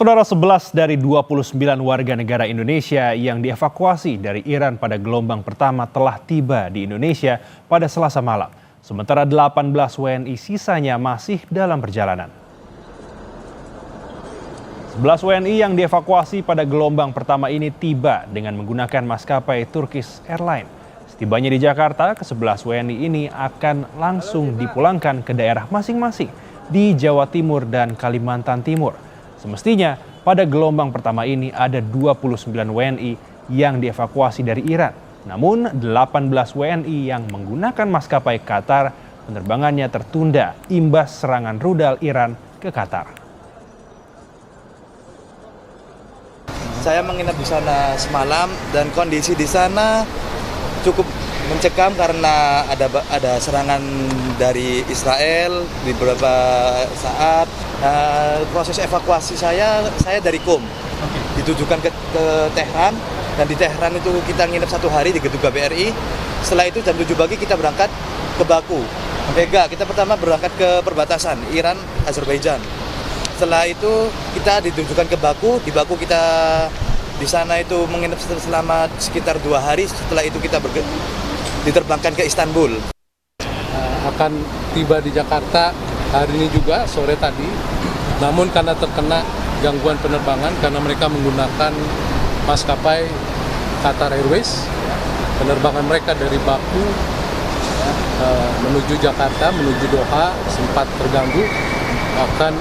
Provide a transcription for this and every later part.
Saudara, 11 dari 29 warga negara Indonesia yang dievakuasi dari Iran pada gelombang pertama telah tiba di Indonesia pada Selasa malam. Sementara 18 WNI sisanya masih dalam perjalanan. 11 WNI yang dievakuasi pada gelombang pertama ini tiba dengan menggunakan maskapai Turkish Airlines. Setibanya di Jakarta, ke-11 WNI ini akan langsung dipulangkan ke daerah masing-masing di Jawa Timur dan Kalimantan Timur. Semestinya pada gelombang pertama ini ada 29 WNI yang dievakuasi dari Iran. Namun 18 WNI yang menggunakan maskapai Qatar penerbangannya tertunda imbas serangan rudal Iran ke Qatar. Saya menginap di sana semalam dan kondisi di sana cukup mencekam karena ada serangan dari Israel di beberapa saat. Proses evakuasi saya dari Qom ditujukan ke Tehran, dan di Tehran itu kita nginep 1 hari di gedung KBRI. Setelah itu jam 7 pagi kita berangkat ke Baku. Kita pertama berangkat ke perbatasan Iran Azerbaijan. Setelah itu kita ditujukan ke Baku. Di Baku kita di sana itu menginap selama sekitar 2 hari. Setelah itu kita diterbangkan ke Istanbul. Akan tiba di Jakarta hari ini juga sore tadi, namun karena terkena gangguan penerbangan karena mereka menggunakan maskapai Qatar Airways, penerbangan mereka dari Baku menuju Jakarta, menuju Doha sempat terganggu. Bahkan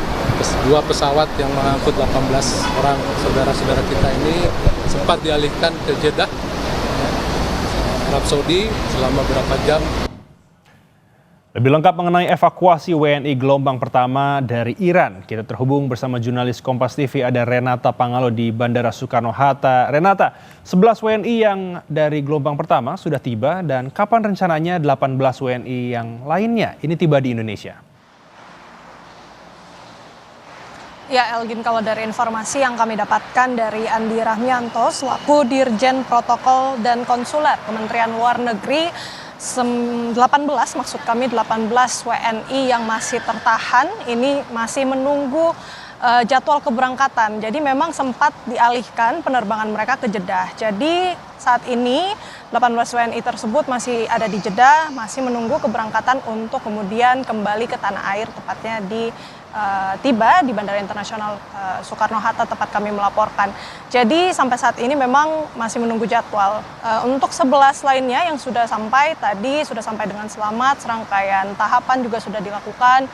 2 pesawat yang mengangkut 18 orang saudara-saudara kita ini sempat dialihkan ke Jeddah, Arab Saudi selama beberapa jam. Lebih lengkap mengenai evakuasi WNI gelombang pertama dari Iran, kita terhubung bersama jurnalis Kompas TV ada Renata Pangalo di Bandara Soekarno-Hatta. Renata, 11 WNI yang dari gelombang pertama sudah tiba dan kapan rencananya 18 WNI yang lainnya ini tiba di Indonesia? Ya Elgin, kalau dari informasi yang kami dapatkan dari Andi Rahmianto selaku Dirjen Protokol dan Konsuler Kementerian Luar Negeri, 18 WNI yang masih tertahan ini masih menunggu jadwal keberangkatan. Jadi memang sempat dialihkan penerbangan mereka ke Jeddah. Jadi saat ini 18 WNI tersebut masih ada di Jeddah, masih menunggu keberangkatan untuk kemudian kembali ke tanah air, tepatnya tiba di Bandara Internasional Soekarno-Hatta tempat kami melaporkan. Jadi sampai saat ini memang masih menunggu jadwal. Untuk 11 lainnya yang sudah sampai tadi sudah sampai dengan selamat, serangkaian tahapan juga sudah dilakukan,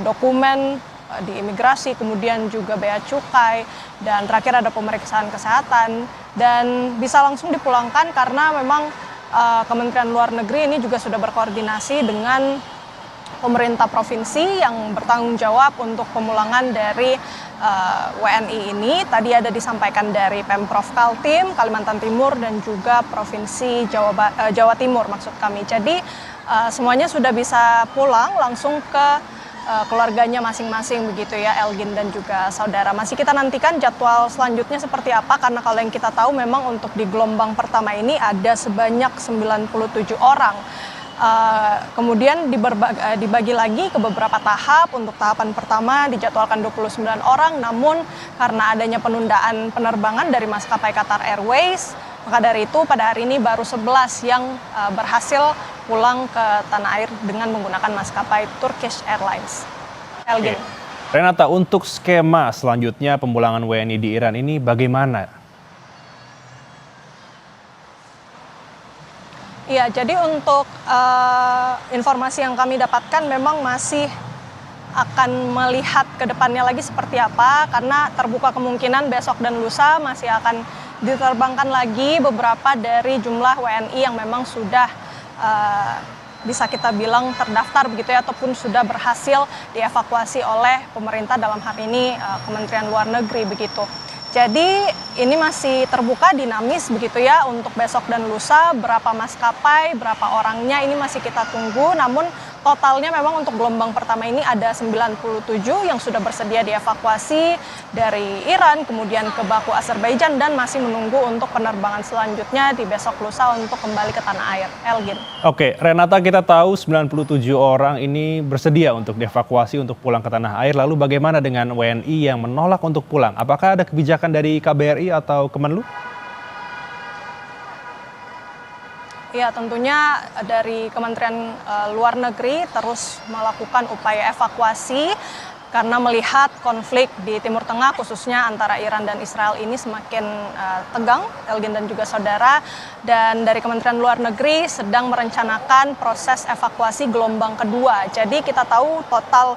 dokumen di imigrasi, kemudian juga bea cukai, dan terakhir ada pemeriksaan kesehatan dan bisa langsung dipulangkan karena memang Kementerian Luar Negeri ini juga sudah berkoordinasi dengan pemerintah provinsi yang bertanggung jawab untuk pemulangan dari WNI ini. Tadi ada disampaikan dari Pemprov Kaltim, Kalimantan Timur, dan juga Provinsi Jawa Timur maksud kami. Jadi semuanya sudah bisa pulang langsung ke keluarganya masing-masing begitu ya Elgin dan juga saudara. Masih kita nantikan jadwal selanjutnya seperti apa, karena kalau yang kita tahu memang untuk di gelombang pertama ini ada sebanyak 97 orang. Kemudian dibagi lagi ke beberapa tahap. Untuk tahapan pertama dijadwalkan 29 orang, namun karena adanya penundaan penerbangan dari maskapai Qatar Airways, maka dari itu pada hari ini baru 11 yang berhasil pulang ke tanah air dengan menggunakan maskapai Turkish Airlines. Elgin. Renata, untuk skema selanjutnya pemulangan WNI di Iran ini bagaimana? Ya, jadi untuk informasi yang kami dapatkan memang masih akan melihat ke depannya lagi seperti apa, karena terbuka kemungkinan besok dan lusa masih akan diterbangkan lagi beberapa dari jumlah WNI yang memang sudah bisa kita bilang terdaftar begitu ya, ataupun sudah berhasil dievakuasi oleh pemerintah, dalam hal ini Kementerian Luar Negeri begitu. Jadi ini masih terbuka, dinamis begitu ya untuk besok dan lusa. Berapa maskapai, berapa orangnya ini masih kita tunggu. Namun totalnya memang untuk gelombang pertama ini ada 97 yang sudah bersedia dievakuasi dari Iran, kemudian ke Baku, Azerbaijan, dan masih menunggu untuk penerbangan selanjutnya di besok lusa untuk kembali ke tanah air. Elgin. Oke, Renata, kita tahu 97 orang ini bersedia untuk dievakuasi untuk pulang ke tanah air. Lalu bagaimana dengan WNI yang menolak untuk pulang? Apakah ada kebijakan dari KBRI atau Kemenlu? Ya, tentunya dari Kementerian Luar Negeri terus melakukan upaya evakuasi karena melihat konflik di Timur Tengah khususnya antara Iran dan Israel ini semakin tegang, Elgin dan juga saudara. Dan dari Kementerian Luar Negeri sedang merencanakan proses evakuasi gelombang kedua. Jadi kita tahu total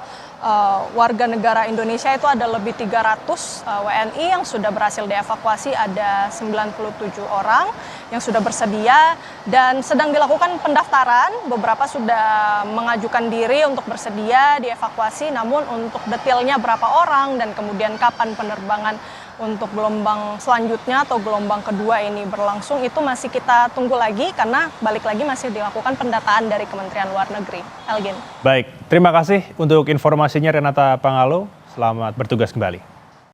warga negara Indonesia itu ada lebih 300 WNI yang sudah berhasil dievakuasi, ada 97 orang yang sudah bersedia dan sedang dilakukan pendaftaran. Beberapa sudah mengajukan diri untuk bersedia dievakuasi, namun untuk detailnya berapa orang dan kemudian kapan penerbangan untuk gelombang selanjutnya atau gelombang kedua ini berlangsung itu masih kita tunggu lagi karena balik lagi masih dilakukan pendataan dari Kementerian Luar Negeri. Elgin. Baik, terima kasih untuk informasinya Renata Pangalo. Selamat bertugas kembali.